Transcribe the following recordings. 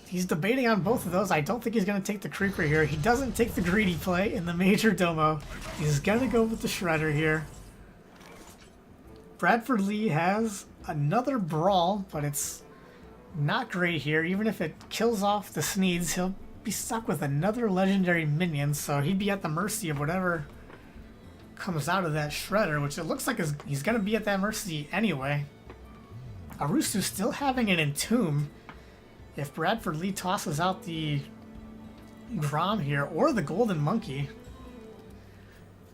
He's debating on both of those. I don't think he's going to take the Creeper here. He doesn't take the greedy play in the Major Domo. He's going to go with the Shredder here. Bradford Lee has another Brawl, but it's not great here. Even if it kills off the Sneeds, he'll be stuck with another legendary minion, so he'd be at the mercy of whatever comes out of that Shredder, which it looks like he's going to be at that mercy anyway. Arusu still having an Entomb. If Bradford Lee tosses out the Grom here, or the Golden Monkey.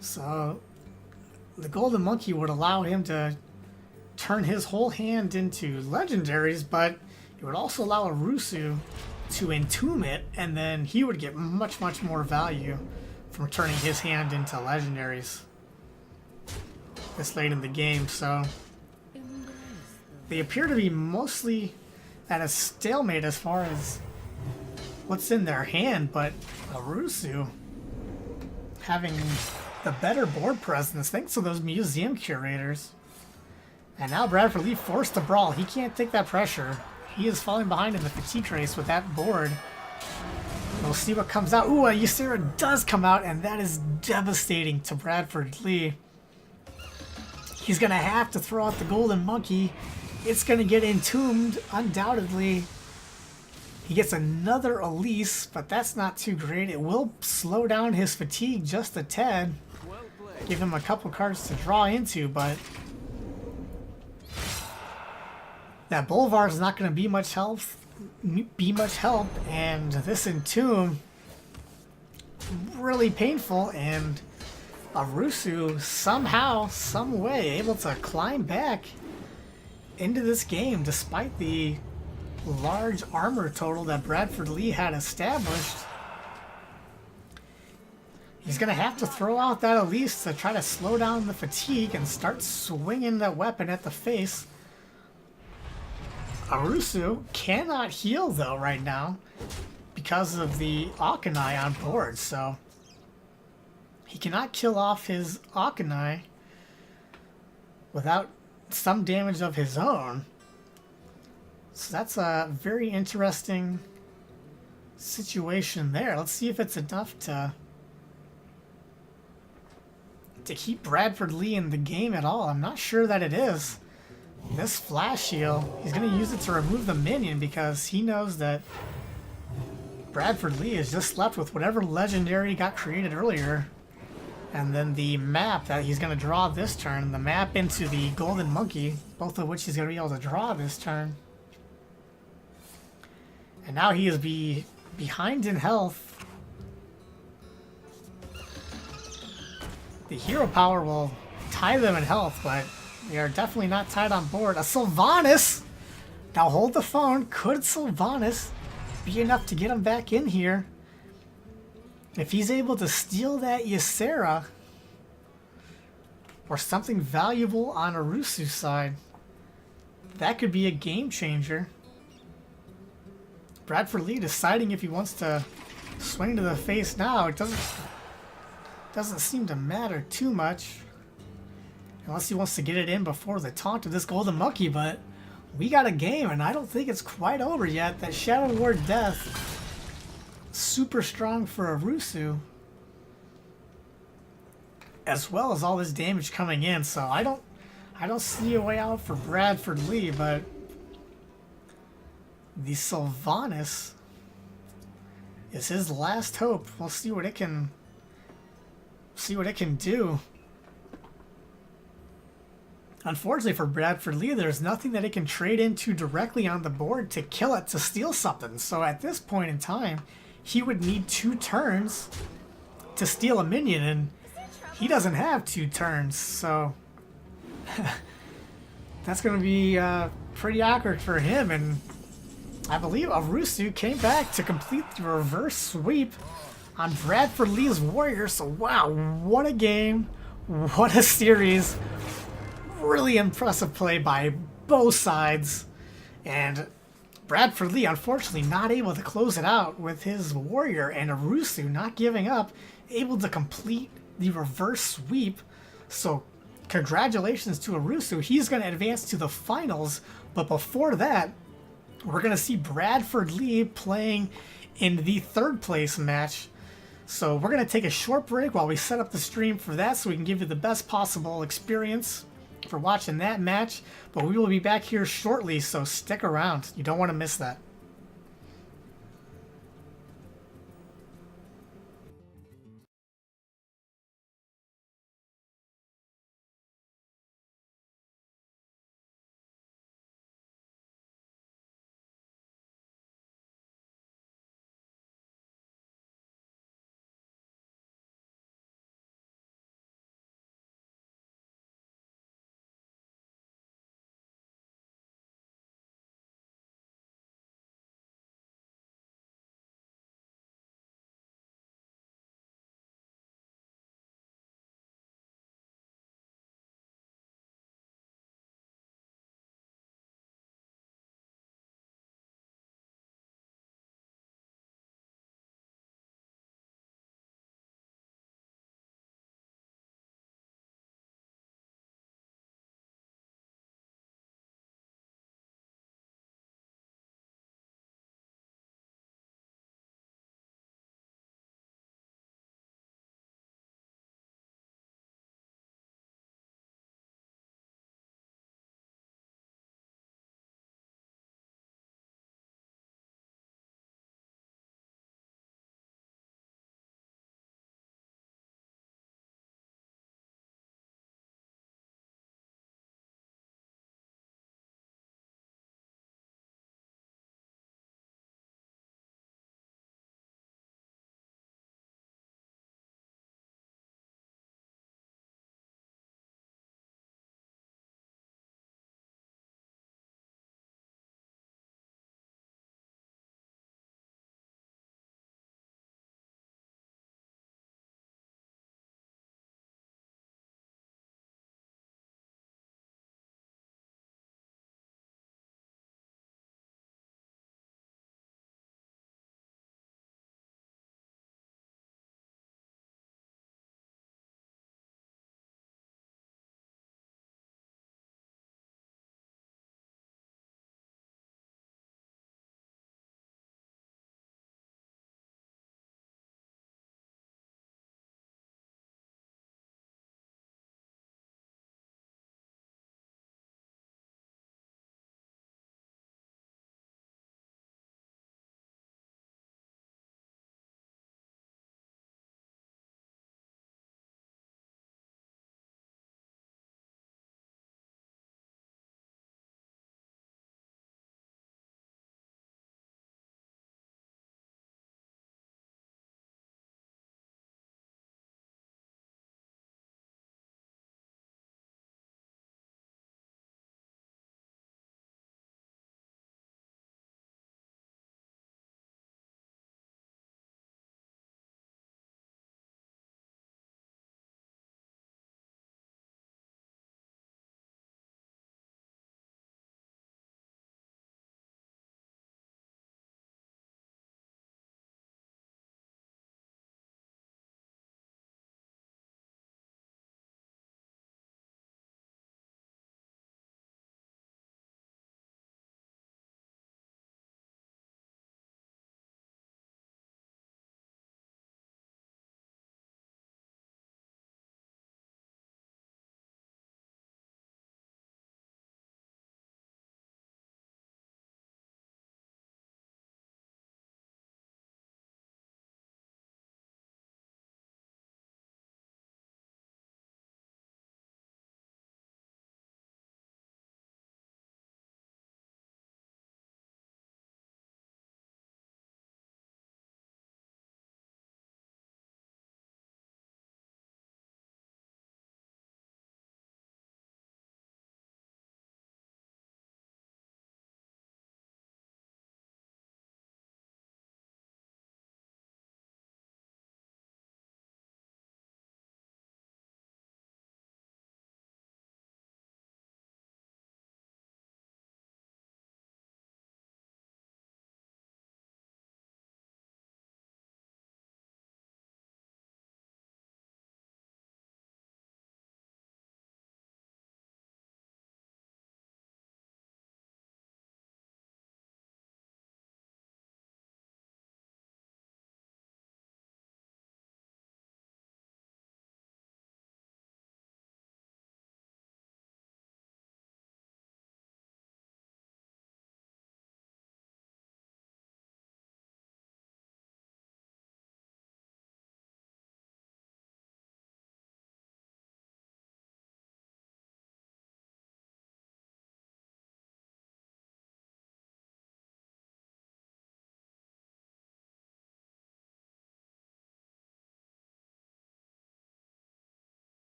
So, the Golden Monkey would allow him to turn his whole hand into legendaries, but it would also allow Arusu to entomb it, and then he would get much, much more value from turning his hand into legendaries this late in the game. So, they appear to be mostly at a stalemate as far as what's in their hand, but Arusu having the better board presence thanks to those museum curators. And now Bradford Lee forced to brawl. He can't take that pressure. He is falling behind in the fatigue race with that board. We'll see what comes out. Ooh, a Ysera does come out, and that is devastating to Bradford Lee. He's going to have to throw out the Golden Monkey. It's going to get entombed, undoubtedly. He gets another Elise, but that's not too great. It will slow down his fatigue just a tad. Give him a couple cards to draw into, but that Bolvar is not going to be much help. And this Entomb, really painful, and Arusu somehow, some way, able to climb back into this game despite the large armor total that Bradford Lee had established. He's going to have to throw out that Elise to try to slow down the fatigue and start swinging that weapon at the face. Arusu cannot heal though right now because of the Akanai on board, so he cannot kill off his Akanai without some damage of his own. So that's a very interesting situation there. Let's see if it's enough to keep Bradford Lee in the game at all. I'm not sure that it is. This Flash Shield, he's going to use it to remove the minion because he knows that Bradford Lee is just left with whatever legendary got created earlier. And then the map that he's going to draw this turn, the map into the Golden Monkey, both of which he's going to be able to draw this turn. And now he is behind in health. The hero power will tie them in health, but they are definitely not tied on board. A Sylvanas! Now hold the phone. Could Sylvanas be enough to get him back in here? If he's able to steal that Ysera or something valuable on Arusu's side, that could be a game changer. Bradford Lee deciding if he wants to swing to the face now. It doesn't seem to matter too much. Unless he wants to get it in before the taunt of this Golden Monkey, but we got a game, and I don't think it's quite over yet. That Shadow Ward Death, super strong for Arusu, as well as all this damage coming in. So I don't see a way out for Bradford Lee, but the Sylvanas is his last hope. We'll see what it can do. Unfortunately for Bradford Lee, there's nothing that it can trade into directly on the board to kill it, to steal something. So at this point in time, he would need 2 turns to steal a minion, and he doesn't have 2 turns, so that's going to be pretty awkward for him. And I believe Arusu came back to complete the reverse sweep on Bradford Lee's Warrior. So wow, what a game, what a series. Really impressive play by both sides, and Bradford Lee unfortunately not able to close it out with his Warrior, and Arusu not giving up, able to complete the reverse sweep. So congratulations to Arusu. He's going to advance to the finals, but before that, we're going to see Bradford Lee playing in the third place match. So we're going to take a short break while we set up the stream for that so we can give you the best possible experience for watching that match. But we will be back here shortly, so stick around. You don't want to miss that.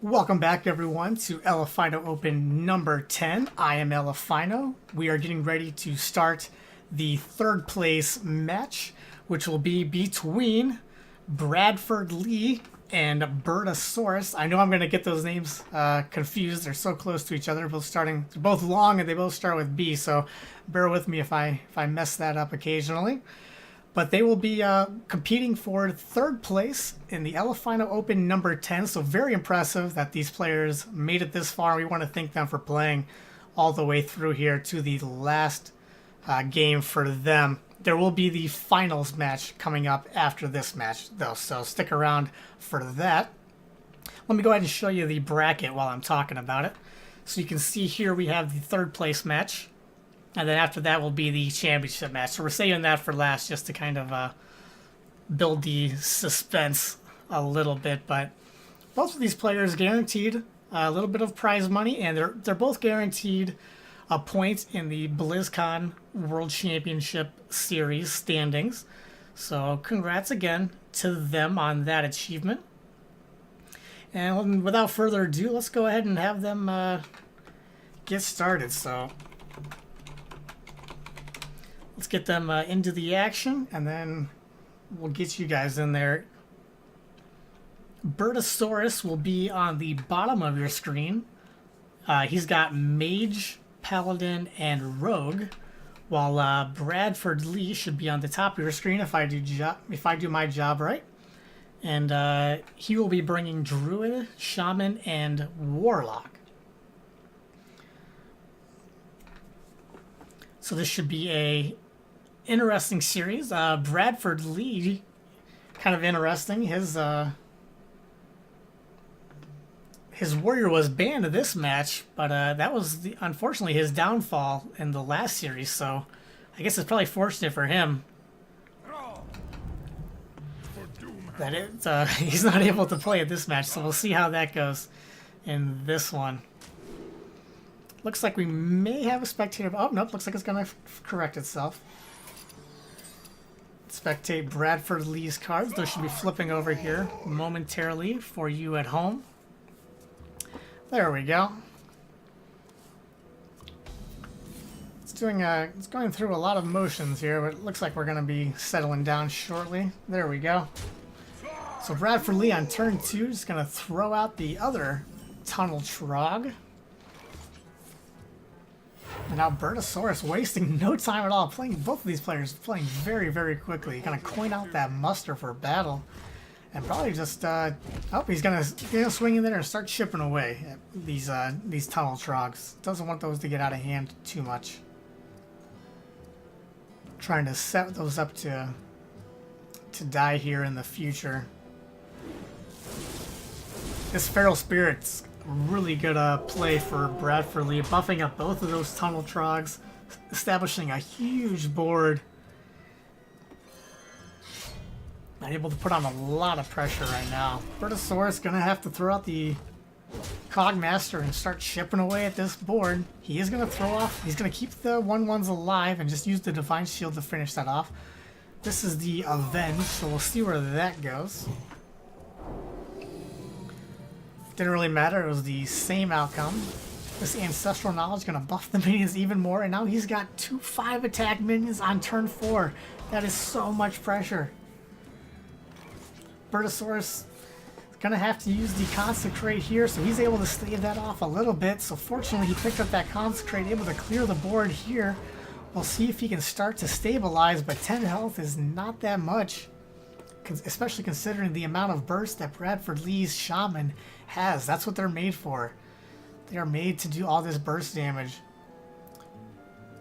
Welcome back, everyone, to Elephino Open number 10. I am Elephino. We are getting ready to start the third place match, which will be between Bradford Lee and Bertosaurus. I know I'm going to get those names confused. They're so close to each other. They're both long and they both start with B, so bear with me if I mess that up occasionally. But they will be competing for third place in the Elephino Open number 10. So very impressive that these players made it this far. We want to thank them for playing all the way through here to the last game for them. There will be the finals match coming up after this match, though. So stick around for that. Let me go ahead and show you the bracket while I'm talking about it. So you can see here we have the third place match. And then after that will be the championship match. So we're saving that for last just to kind of build the suspense a little bit. But both of these players guaranteed a little bit of prize money. And they're both guaranteed a point in the BlizzCon World Championship Series standings. So congrats again to them on that achievement. And without further ado, let's go ahead and have them get started. So let's get them into the action, and then we'll get you guys in there. Bertosaurus will be on the bottom of your screen. He's got Mage, Paladin, and Rogue, while Bradford Lee should be on the top of your screen if I do my job right. And he will be bringing Druid, Shaman, and Warlock. So this should be a interesting series. Bradford Lee, kind of interesting. His warrior was banned in this match, but that was unfortunately his downfall in the last series. So I guess it's probably fortunate for him that he's not able to play at this match. So we'll see how that goes in this one. Looks like we may have a spectator. Oh, nope. Looks like it's going to correct itself. Spectate Bradford Lee's cards. Those should be flipping over here momentarily for you at home. There we go. It's going through a lot of motions here, but it looks like we're going to be settling down shortly. There we go. So Bradford Lee on turn 2 is going to throw out the other Tunnel Trog. And now Bertosaurus wasting no time at all. Both of these players playing very, very quickly. Gonna coin out that muster for battle. And probably just he's gonna swing in there and start chipping away at these tunnel trogs. Doesn't want those to get out of hand too much. Trying to set those up to die here in the future. This Feral Spirit's really good play for Bradford Lee, buffing up both of those tunnel trogs, establishing a huge board. Not able to put on a lot of pressure right now. Bertosaurus gonna have to throw out the Cogmaster and start chipping away at this board. He is gonna throw off. He's gonna keep the 1/1s alive and just use the Divine Shield to finish that off. This is the Avenge, so we'll see where that goes. Didn't really matter, it was the same outcome. This Ancestral Knowledge gonna buff the minions even more, and now he's got 2 5 attack minions on turn 4. That is so much pressure. Bertosaurus is gonna have to use the Consecrate here, so he's able to stave that off a little bit. So fortunately he picked up that Consecrate, able to clear the board here. We'll see if he can start to stabilize, but 10 health is not that much, especially considering the amount of burst that Bradford Lee's Shaman has. That's what they're made for. They are made to do all this burst damage.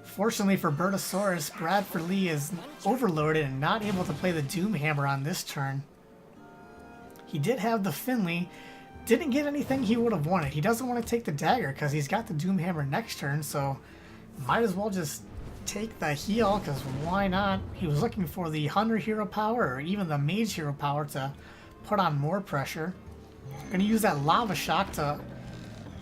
Fortunately for Bertosaurus, Bradford Lee is overloaded and not able to play the Doomhammer on this turn. He did have the Finley, didn't get anything he would have wanted. He doesn't want to take the dagger because he's got the Doomhammer next turn, so might as well just take the heal, because why not? He was looking for the Hunter hero power or even the Mage hero power to put on more pressure. Going to use that Lava Shock to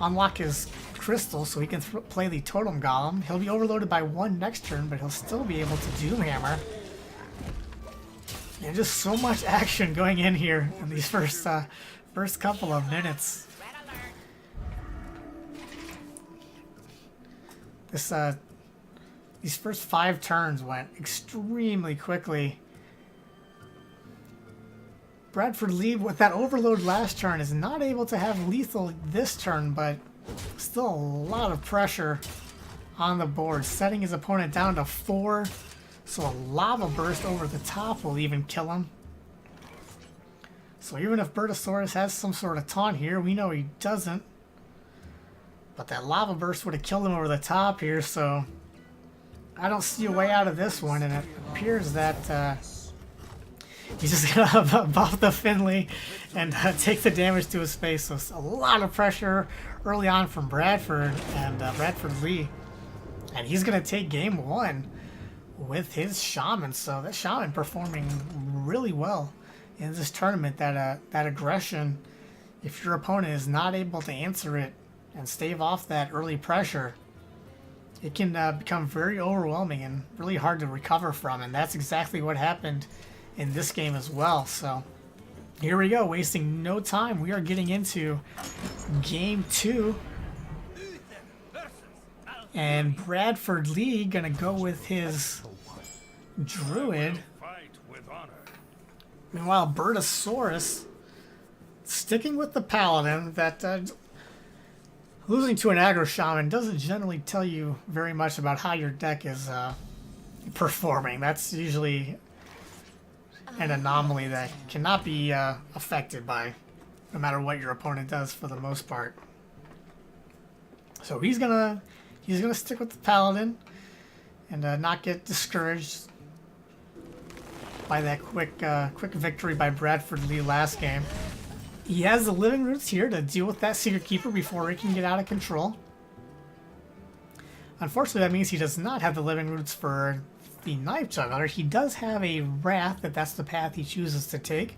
unlock his crystal so he can play the Totem Golem. He'll be overloaded by 1 next turn, but he'll still be able to Doomhammer. And just so much action going in here in these first couple of minutes. These first 5 turns went extremely quickly. Bradford Lee, with that overload last turn, is not able to have lethal this turn, but still a lot of pressure on the board, setting his opponent down to 4. So a lava burst over the top will even kill him. So even if Bertosaurus has some sort of taunt here, we know he doesn't. But that lava burst would have killed him over the top here, so I don't see a way out of this one, and it appears that he's just gonna buff the Finley and take the damage to his face. So it's a lot of pressure early on from Bradford and Bradford Lee, and he's gonna take game 1 with his Shaman. So that Shaman performing really well in this tournament. That aggression, if your opponent is not able to answer it and stave off that early pressure, it can become very overwhelming and really hard to recover from, and that's exactly what happened in this game as well. So here we go, wasting no time. We are getting into game 2, and Bradford Lee gonna go with his Druid. Meanwhile, Bertosaurus sticking with the Paladin. That losing to an aggro shaman doesn't generally tell you very much about how your deck is performing. That's usually an anomaly that cannot be affected by no matter what your opponent does for the most part. So he's gonna stick with the Paladin and not get discouraged by that quick victory by Bradford Lee last game. He has the Living Roots here to deal with that Secret Keeper before it can get out of control. Unfortunately, that means he does not have the Living Roots for the Knife Juggler. He does have a Wrath, that's the path he chooses to take.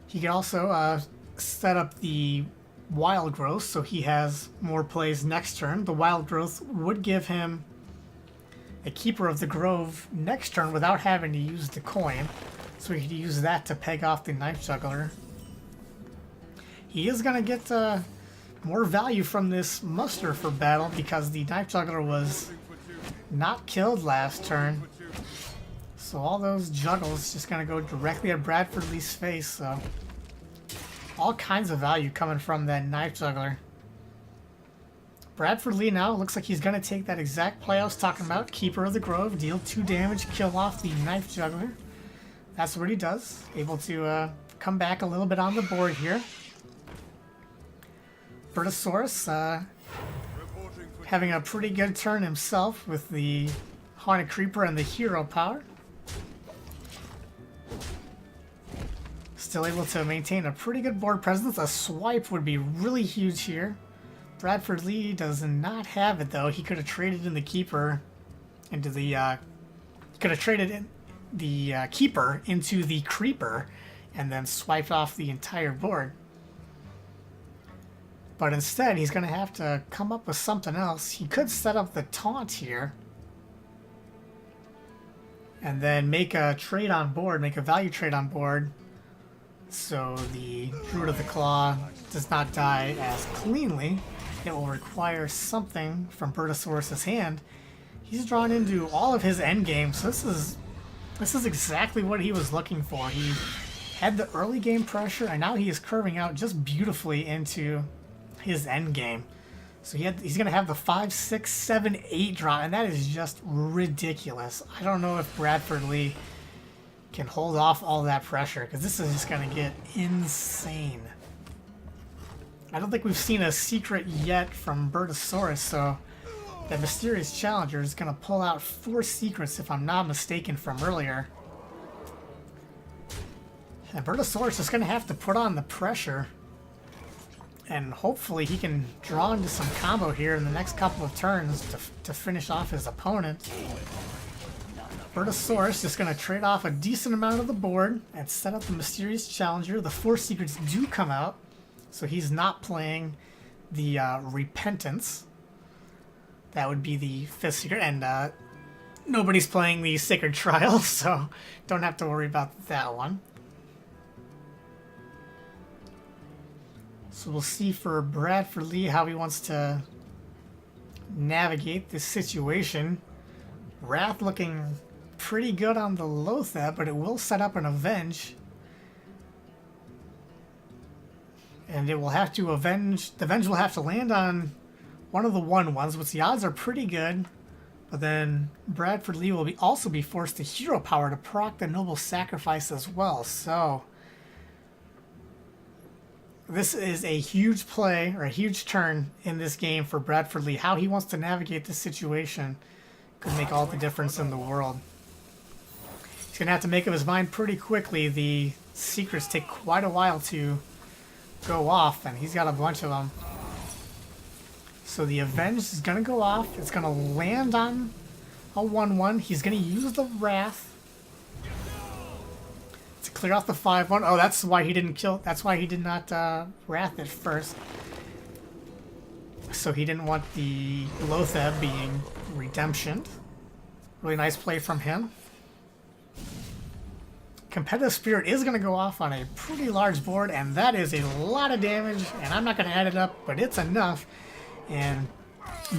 He can also set up the Wild Growth, so he has more plays next turn. The Wild Growth would give him a Keeper of the Grove next turn without having to use the coin. So he could use that to peg off the Knife Juggler. He is going to get more value from this muster for battle because the Knife Juggler was not killed last turn. So all those juggles just going to go directly at Bradford Lee's face. So all kinds of value coming from that Knife Juggler. Bradford Lee now looks like he's going to take that exact play I was talking about. Keeper of the Grove, deal 2 damage, kill off the Knife Juggler. That's what he does. Able to come back a little bit on the board here. Bertosaurus having a pretty good turn himself with the Haunted Creeper and the Hero Power. Still able to maintain a pretty good board presence. A swipe would be really huge here. Bradford Lee does not have it though. He could have traded in the Keeper into the Keeper into the Creeper and then swiped off the entire board. But instead, he's going to have to come up with something else. He could set up the Taunt here and then make a trade on board, make a value trade on board, so the Druid of the Claw does not die as cleanly. It will require something from Bertosaurus' hand. He's drawn into all of his endgame, so this is exactly what he was looking for. He had the early game pressure, and now he is curving out just beautifully into his endgame. So he's going to have the 5, 6, 7, 8 draw, and that is just ridiculous. I don't know if Bradford Lee can hold off all that pressure, because this is just going to get insane. I don't think we've seen a secret yet from Bertosaurus, so that Mysterious Challenger is going to pull out 4 secrets, if I'm not mistaken, from earlier. And Bertosaurus is going to have to put on the pressure, and hopefully he can draw into some combo here in the next couple of turns to finish off his opponent. Bertosaurus just going to trade off a decent amount of the board and set up the Mysterious Challenger. The 4 secrets do come out, so he's not playing the Repentance. That would be the 5th secret, and nobody's playing the Sacred Trial, so don't have to worry about that one. So we'll see for Bradford Lee how he wants to navigate this situation. Wrath looking pretty good on the Lotheb, but it will set up an Avenge. And it will have to avenge... The Avenge will have to land on one of the 1/1s, which the odds are pretty good. But then Bradford Lee will also be forced to hero power to proc the Noble Sacrifice as well. So this is a huge play, or a huge turn in this game for Bradford Lee. How he wants to navigate this situation could make all the difference in the world. He's going to have to make up his mind pretty quickly. The secrets take quite a while to go off, and he's got a bunch of them. So the Avenge is going to go off. It's going to land on a 1/1. He's going to use the Wrath to clear off the 5/1. Oh, that's why he didn't kill. That's why he did not Wrath it first. So he didn't want the Lotheb being redemptioned. Really nice play from him. Competitive Spirit is going to go off on a pretty large board, and that is a lot of damage, and I'm not going to add it up, but it's enough. And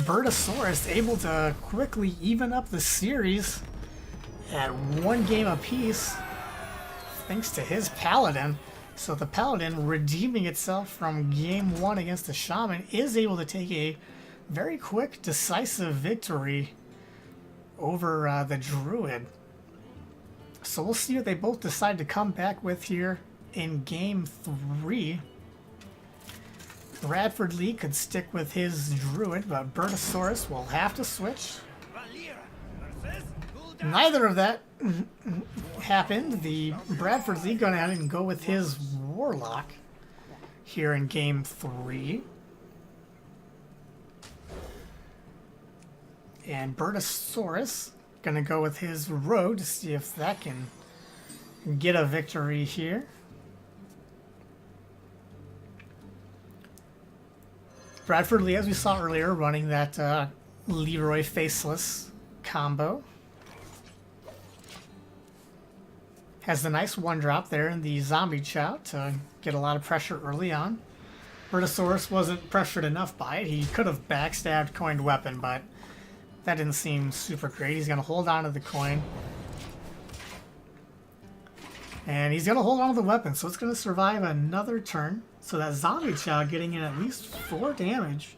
Bertosaurus able to quickly even up the series at 1 game apiece thanks to his Paladin. So the Paladin, redeeming itself from game 1 against the Shaman, is able to take a very quick, decisive victory over the Druid. So we'll see what they both decide to come back with here in game 3. Bradford Lee could stick with his Druid, but Bertosaurus will have to switch. Neither of that happened. The Bradford Lee going ahead and go with his Warlock here in game 3. And Bertosaurus going to go with his Rogue to see if that can get a victory here. Bradford Lee, as we saw earlier, running that Leroy Faceless combo. Has the nice 1-drop there in the Zombie Chow to get a lot of pressure early on. Bertosaurus wasn't pressured enough by it. He could have backstabbed Coined Weapon, but that didn't seem super great. He's going to hold on to the coin. And he's going to hold on to the weapon, so it's going to survive another turn. So that Zombie Chow getting in at least 4 damage.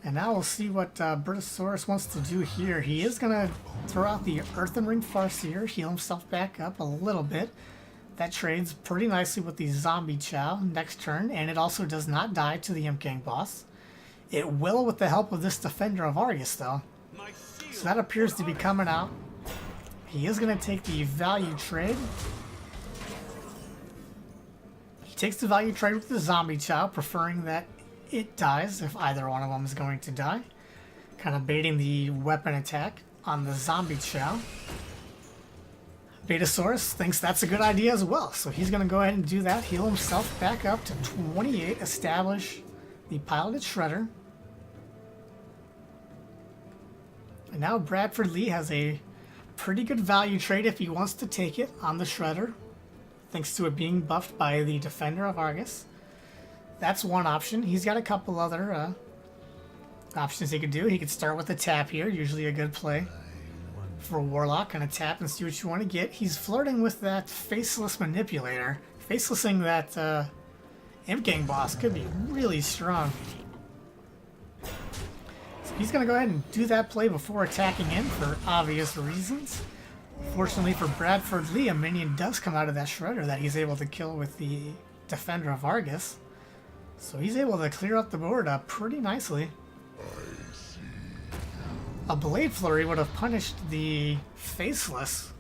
And now we'll see what Bertosaurus wants to do here. He is going to throw out the Earthen Ring Farseer, heal himself back up a little bit. That trades pretty nicely with the Zombie Chow next turn, and it also does not die to the Imp Gang boss. It will with the help of this Defender of Argus, though. So that appears to be coming out. He is going to take the value trade. He takes the value trade with the Zombie Chow, preferring that it dies if either one of them is going to die. Kind of baiting the weapon attack on the Zombie Chow. Betasaurus thinks that's a good idea as well, so he's going to go ahead and do that, heal himself back up to 28, establish the piloted Shredder. And now Bradford Lee has a pretty good value trade if he wants to take it on the Shredder, thanks to it being buffed by the Defender of Argus. That's one option. He's got a couple other options he could do. He could start with a tap here, usually a good play for a Warlock. Gonna tap and see what you want to get. He's flirting with that Faceless Manipulator. Facelessing that Imp Gang boss could be really strong. So he's gonna go ahead and do that play before attacking in for obvious reasons. Fortunately for Bradford Lee, a minion does come out of that Shredder that he's able to kill with the Defender of Argus. So he's able to clear up the board pretty nicely. A Blade Flurry would have punished the Faceless,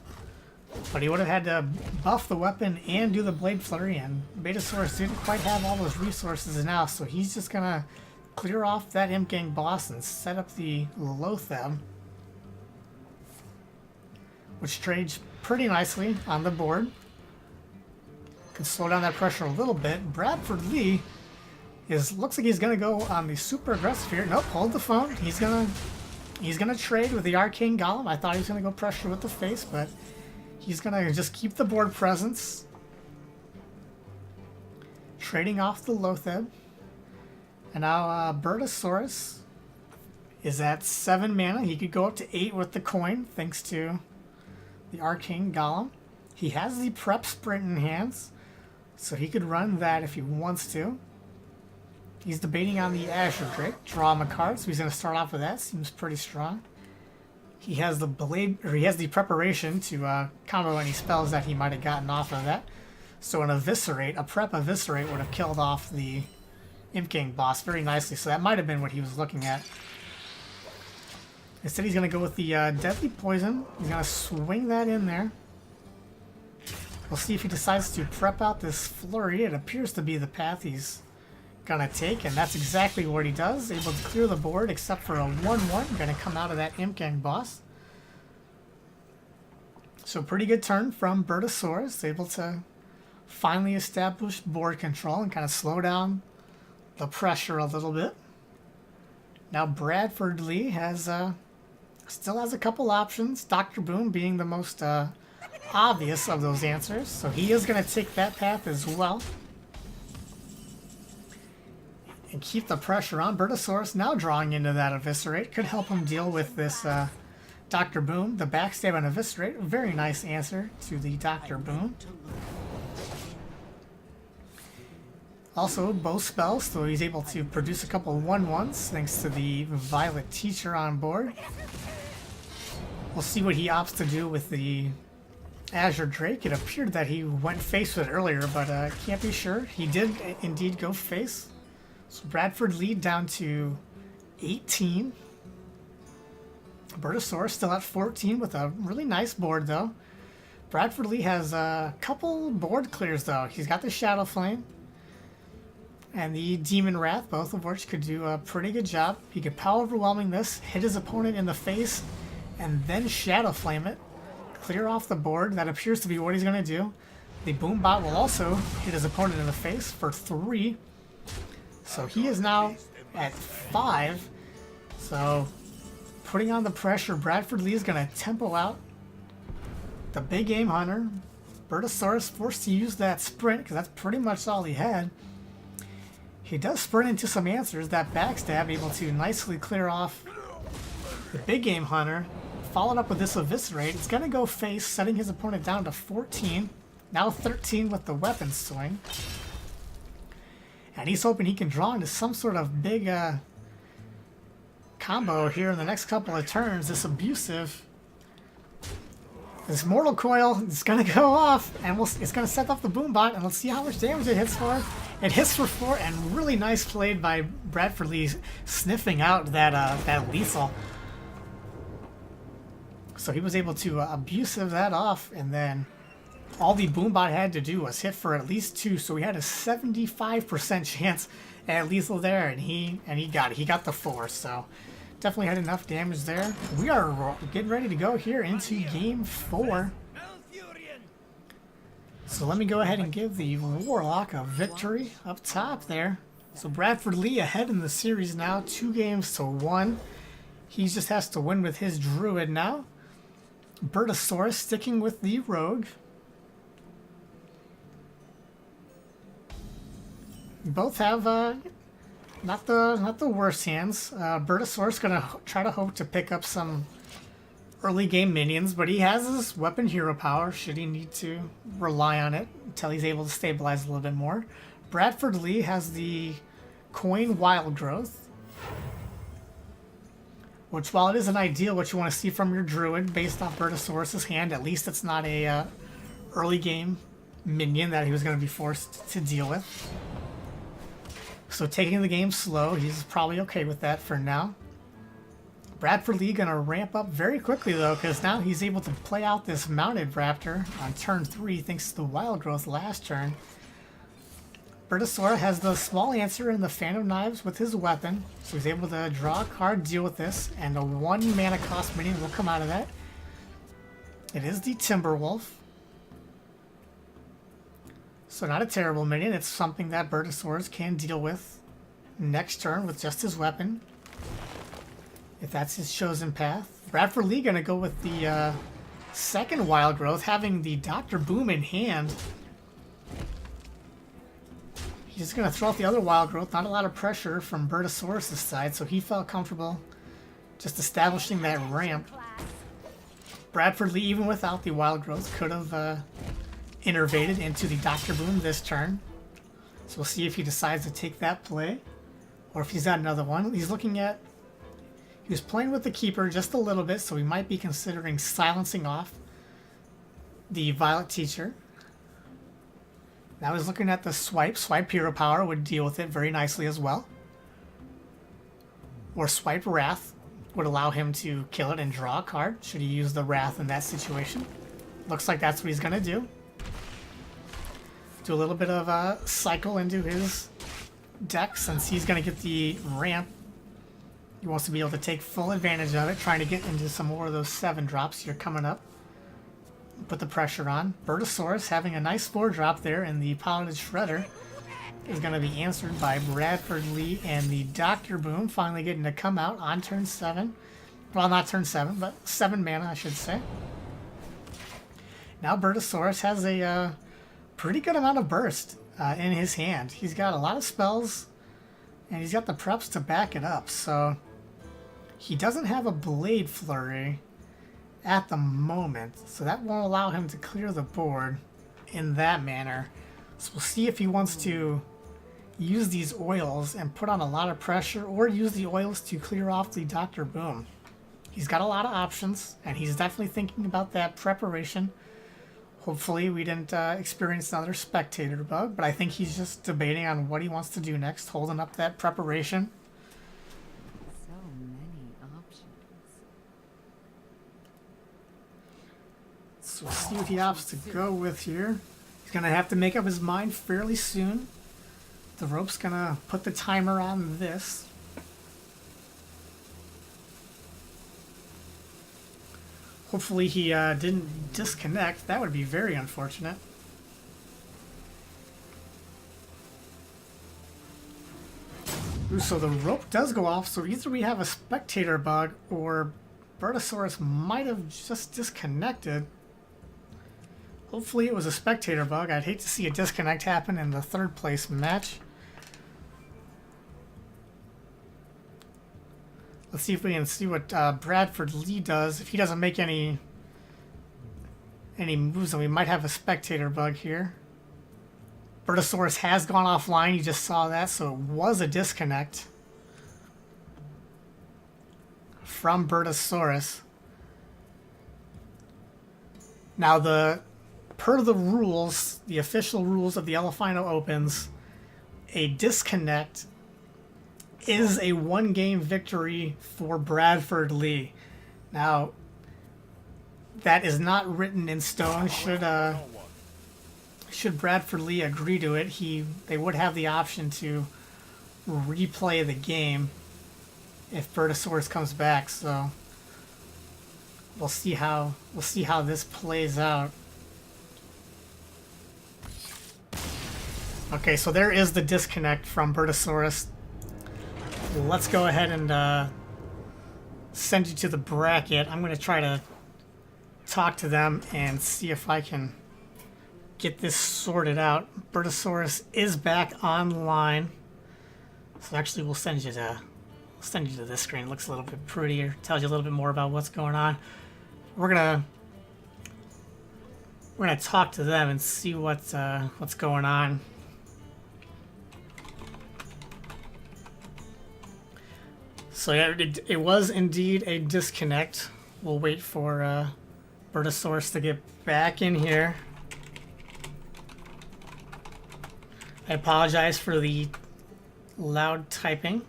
but he would have had to buff the weapon and do the Blade Flurry, and Betasaurus didn't quite have all those resources now, so he's just gonna clear off that Imp Gang boss and set up the Lotheb, which trades pretty nicely on the board. Can slow down that pressure a little bit. Bradford Lee looks like he's gonna go on the super aggressive here. Nope, hold the phone. He's gonna trade with the Arcane Golem. I thought he was gonna go pressure with the face, but he's gonna just keep the board presence. Trading off the Lotheb. And now Bertosaurus is at 7 mana. He could go up to 8 with the coin, thanks to the Arcane Golem. He has the Prep Sprint in hands, so he could run that if he wants to. He's debating on the Azure Drake. Draw him a card, so he's going to start off with that. Seems pretty strong. He has the blade, or he has the preparation to combo any spells that he might have gotten off of that. So an Eviscerate, a Prep Eviscerate would have killed off the Imp King boss very nicely. So that might have been what he was looking at. Instead, he's going to go with the Deadly Poison. He's going to swing that in there. We'll see if he decides to prep out this Flurry. It appears to be the path he's going to take, and that's exactly what he does. Able to clear the board except for a 1-1. Going to come out of that Imp Gang boss. So pretty good turn from Bertosaurus. Able to finally establish board control and kind of slow down the pressure a little bit. Now Bradford Lee has still has a couple options. Dr. Boom being the most obvious of those answers. So he is going to take that path as well. And keep the pressure on. Bertosaurus now drawing into that Eviscerate. Could help him deal with this Dr. Boom. The backstab and Eviscerate. Very nice answer to the Dr. Boom. Also, both spells, so he's able to produce a couple 1-1s thanks to the Violet Teacher on board. We'll see what he opts to do with the Azure Drake. It appeared that he went face with it earlier, but can't be sure. He did indeed go face. So Bradford lead down to 18. Bertosaurus still at 14 with a really nice board, though. Bradford Lee has a couple board clears, though. He's got the Shadow Flame and the Demon Wrath, both of which could do a pretty good job. He could Power Overwhelming this, hit his opponent in the face, and then Shadow Flame it. Clear off the board. That appears to be what he's going to do. The Boombot will also hit his opponent in the face for 3. So he is now at 5. So putting on the pressure, Bradford Lee is going to tempo out the Big Game Hunter. Bertosaurus forced to use that sprint because that's pretty much all he had. He does sprint into some answers. That backstab able to nicely clear off the Big Game Hunter. Followed up with this Eviscerate. It's going to go face, setting his opponent down to 14. Now 13 with the weapon swing. And he's hoping he can draw into some sort of big combo here in the next couple of turns. This abusive. This Mortal Coil is going to go off, and it's going to set off the Boombot, and let's see how much damage it hits for. It hits for 4, and really nice played by Bradford Lee sniffing out that lethal. So he was able to abusive that off, and then all the Boombot had to do was hit for at least 2, so he had a 75% chance at lethal there, and he got it. He got the 4, so definitely had enough damage there. We are getting ready to go here into game 4. So let me go ahead and give the Warlock a victory up top there. So Bradford Lee ahead in the series now, 2-1. He just has to win with his Druid now. Bertosaurus sticking with the Rogue. Both have not the worst hands. Bertosaurus gonna try to hope to pick up some early game minions, but he has his weapon hero power should he need to rely on it until he's able to stabilize a little bit more. Bradford Lee has the Coin Wild Growth, which, while it isn't ideal what you want to see from your Druid based off Bertosaurus' hand, at least it's not a early game minion that he was going to be forced to deal with. So taking the game slow, he's probably okay with that for now. Bradford Lee going to ramp up very quickly, though, because now he's able to play out this Mounted Raptor on turn 3 thanks to the Wild Growth last turn. Bertosaurus has the small answer in the Phantom Knives with his weapon, so he's able to draw a card, deal with this, and a 1 mana cost minion will come out of that. It is the Timberwolf. So not a terrible minion, it's something that Bertosaurus can deal with next turn with just his weapon, if that's his chosen path. Bradford Lee gonna go with the second Wild Growth, having the Dr. Boom in hand. He's just going to throw out the other wild growth. Not a lot of pressure from Bertosaurus' side, so he felt comfortable just establishing that ramp. Bradford Lee, even without the wild growth, could have innervated into the Dr. Boom this turn. So we'll see if he decides to take that play, or if he's got another one. He's looking at... He was playing with the keeper just a little bit, so he might be considering silencing off the Violet Teacher. Now he's looking at the swipe. Swipe Hero Power would deal with it very nicely as well. Or Swipe Wrath would allow him to kill it and draw a card, should he use the Wrath in that situation. Looks like that's what he's going to do. Do a little bit of a cycle into his deck, since he's going to get the ramp. He wants to be able to take full advantage of it, trying to get into some more of those 7 drops here coming up. Put the pressure on. Bertosaurus having a nice 4-drop there, and the Piloted Shredder is going to be answered by Bradford Lee, and the Dr. Boom finally getting to come out on turn 7. Well, not turn 7, but 7 mana, I should say. Now Bertosaurus has a pretty good amount of burst in his hand. He's got a lot of spells, and he's got the preps to back it up, so he doesn't have a Blade Flurry at the moment, so that won't allow him to clear the board in that manner. So we'll see if he wants to use these oils and put on a lot of pressure, or use the oils to clear off the Dr. Boom. He's got a lot of options, and he's definitely thinking about that preparation. Hopefully we didn't experience another spectator bug, but I think he's just debating on what he wants to do next, holding up that preparation. So many options. So we'll see what he opts to go with here. He's going to have to make up his mind fairly soon. The rope's going to put the timer on this. Hopefully he didn't disconnect. That would be very unfortunate. Ooh, so the rope does go off, so either we have a spectator bug or Bertosaurus might have just disconnected. Hopefully it was a spectator bug. I'd hate to see a disconnect happen in the 3rd place match. Let's see if we can see what Bradford Lee does. If he doesn't make any moves, then we might have a spectator bug here. Bertosaurus has gone offline. You just saw that, so it was a disconnect from Bertosaurus. Now, per the rules, the official rules of the Elephino Opens, a disconnect is a 1-game victory for Bradford Lee. Now, that is not written in stone. Should Bradford Lee agree to it, they would have the option to replay the game if Bertosaurus comes back. So we'll see how this plays out. Okay, so there is the disconnect from Bertosaurus. Let's go ahead and send you to the bracket. I'm going to try to talk to them and see if I can get this sorted out. Bertosaurus is back online. So actually we'll send you to this screen. It looks a little bit prettier. Tells you a little bit more about what's going on. We're gonna talk to them and see what's going on. So yeah, it was indeed a disconnect. We'll wait for Bertosaurus to get back in here. I apologize for the loud typing.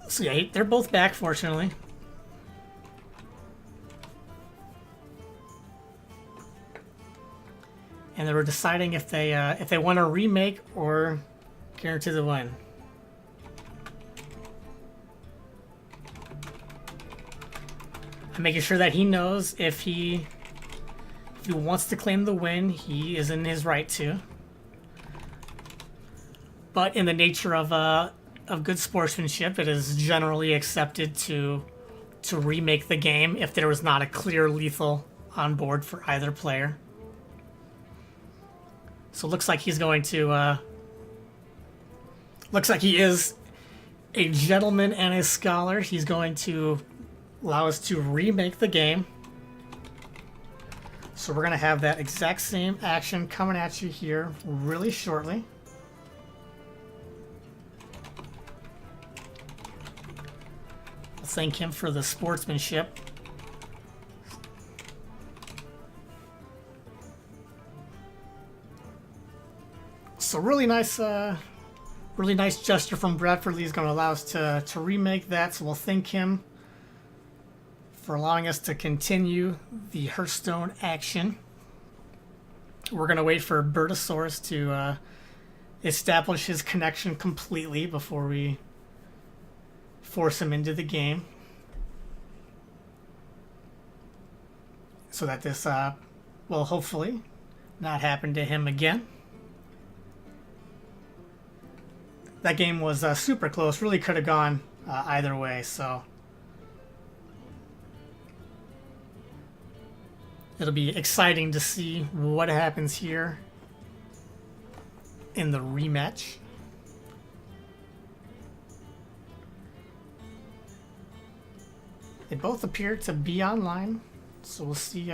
So yeah, they're both back, fortunately. And they were deciding if they want to remake or guarantee the win. I'm making sure that he knows if he wants to claim the win, he is in his right to. But in the nature of good sportsmanship, it is generally accepted to to remake the game if there was not a clear lethal on board for either player. So it looks like he's going to, looks like he is a gentleman and a scholar. He's going to allow us to remake the game. So we're going to have that exact same action coming at you here really shortly. I'll thank him for the sportsmanship. So really nice gesture from Bradford Lee is going to allow us to remake that. So we'll thank him for allowing us to continue the Hearthstone action. We're going to wait for Bertosaurus to establish his connection completely before we force him into the game. So that this will hopefully not happen to him again. That game was super close. Really could have gone either way. So it'll be exciting to see what happens here in the rematch. They both appear to be online, so we'll see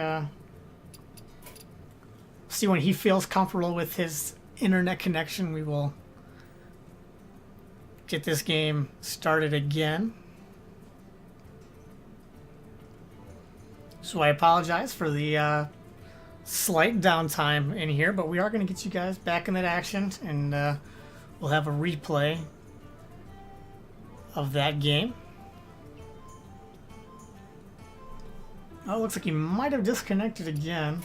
when he feels comfortable with his internet connection. We will get this game started again. So I apologize for the slight downtime in here, but we are going to get you guys back in that action, and we'll have a replay of that game. Oh, it looks like he might have disconnected again.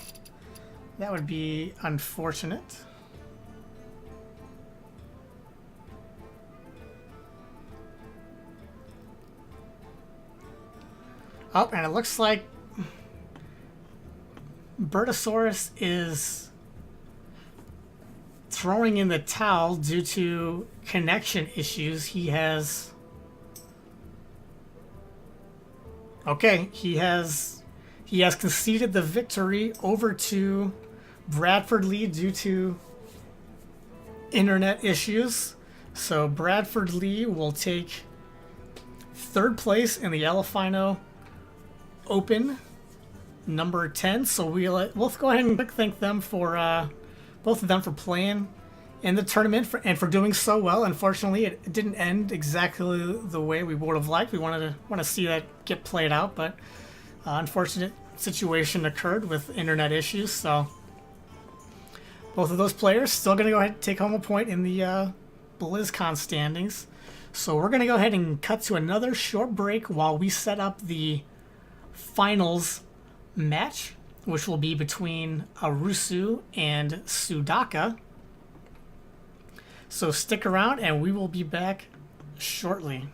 That would be unfortunate. Oh, and it looks like Bertosaurus is throwing in the towel due to connection issues. He has... Okay, he has conceded the victory over to Bradford Lee due to internet issues. So Bradford Lee will take third place in the Elephino Open number 10. So we'll go ahead and thank them for both of them for playing in the tournament and for doing so well. Unfortunately, it didn't end exactly the way we would have liked. We want to see that get played out, but unfortunate situation occurred with internet issues. So both of those players still going to go ahead and take home a point in the BlizzCon standings. So we're going to go ahead and cut to another short break while we set up the finals match, which will be between Arusu and Sudaka. So stick around and we will be back shortly.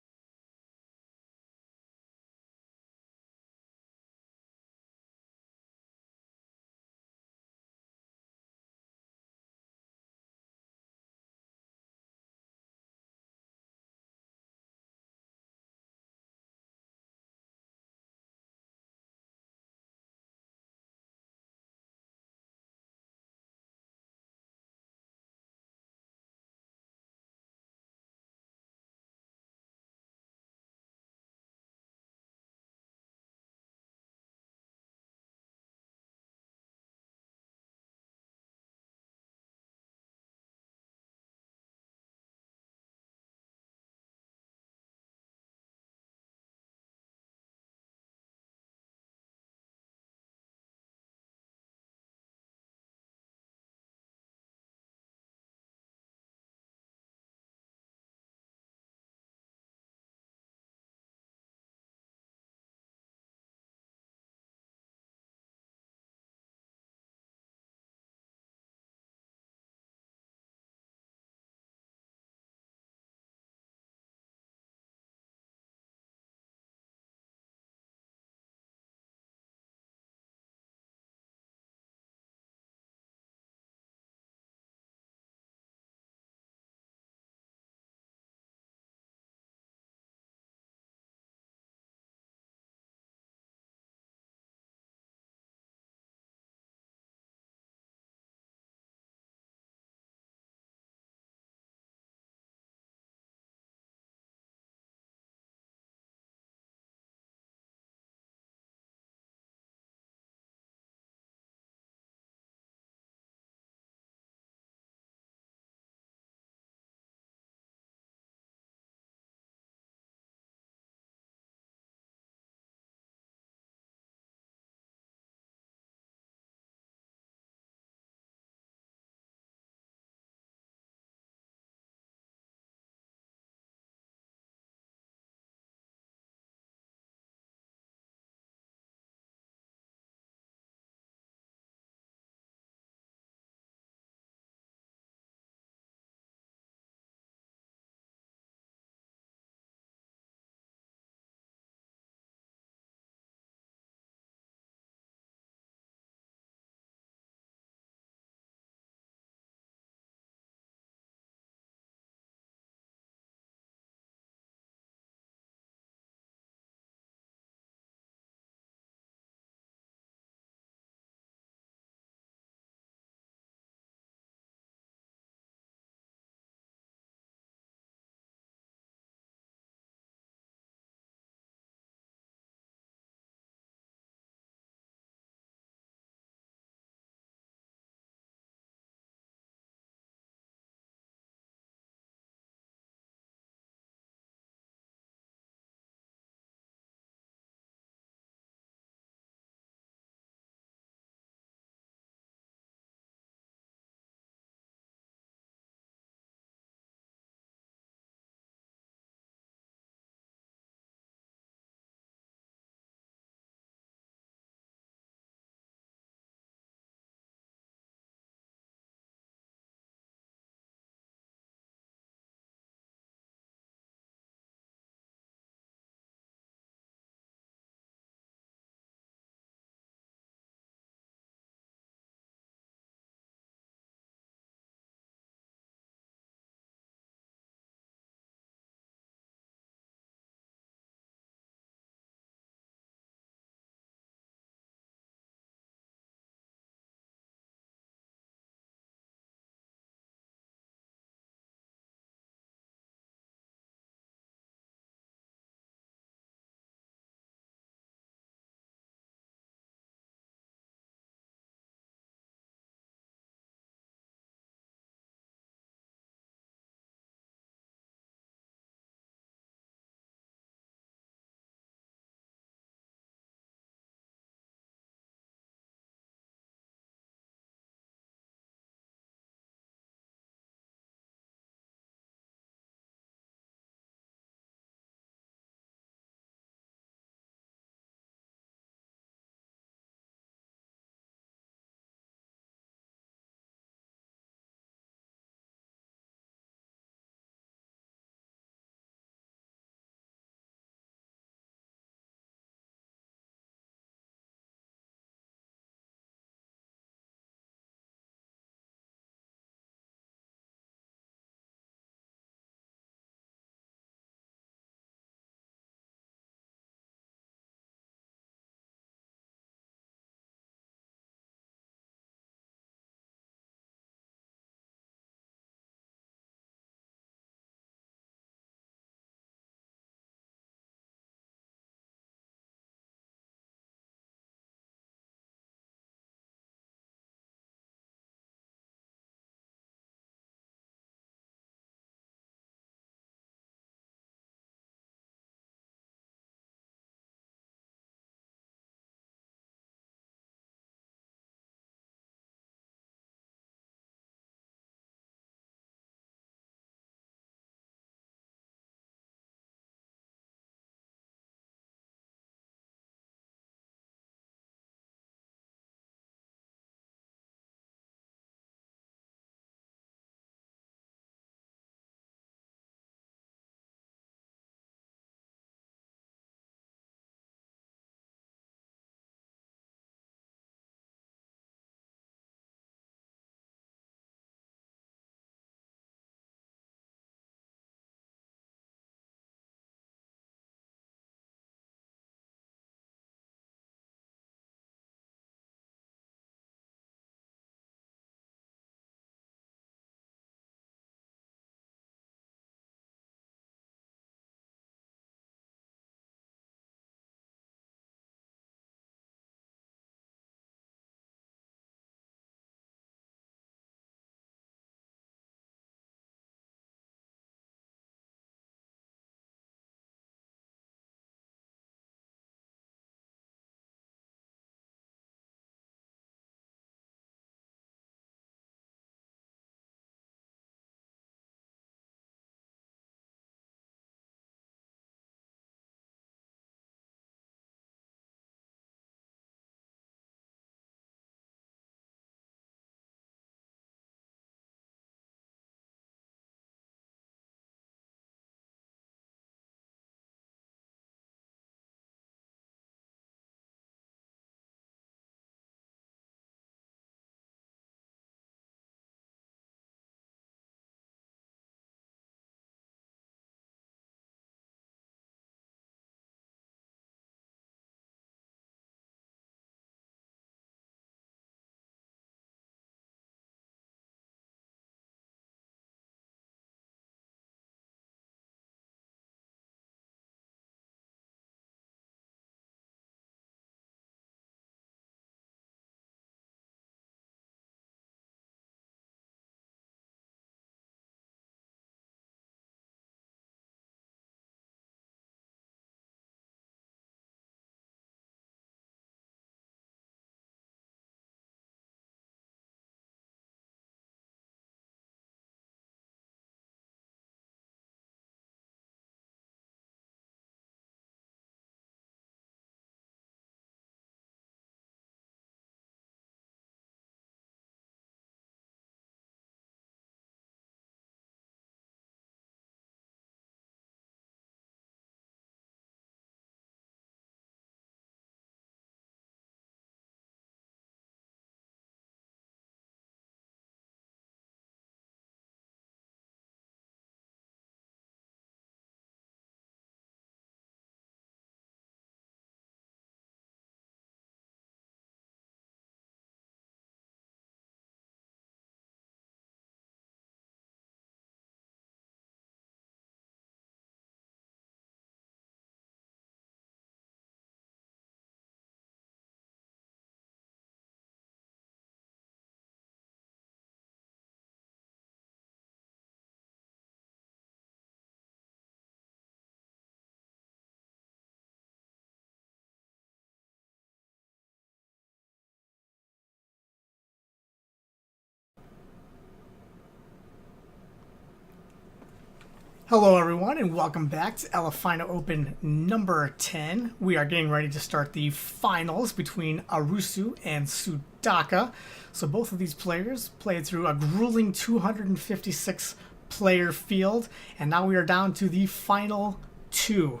Hello everyone and welcome back to Elephino Open number 10. We are getting ready to start the finals between Arusu and Sudaka. So both of these players played through a grueling 256 player field, and now we are down to the final two.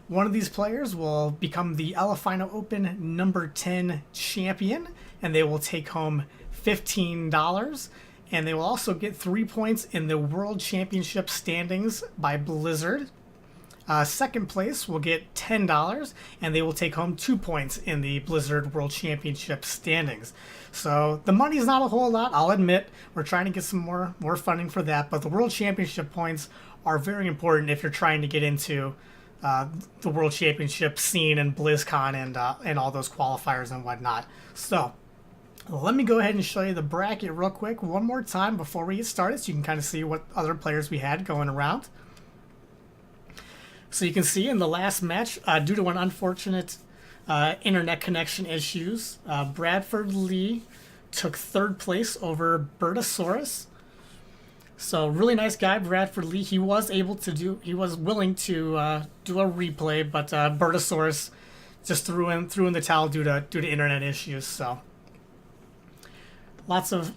One of these players will become the Elephino Open number 10 champion, and they will take home $15. And they will also get 3 points in the World Championship standings by Blizzard. Second place will get $10, and they will take home 2 points in the Blizzard World Championship standings. So the money's not a whole lot, I'll admit. We're trying to get some more funding for that, but the World Championship points are very important if you're trying to get into the World Championship scene and BlizzCon and all those qualifiers and whatnot. So let me go ahead and show you the bracket real quick one more time before we get started so you can kind of see what other players we had going around. So you can see in the last match, due to an unfortunate internet connection issues, Bradford Lee took third place over Bertosaurus. So really nice guy, Bradford Lee. He was willing to do a replay, but Bertosaurus just threw in the towel due to internet issues. So lots of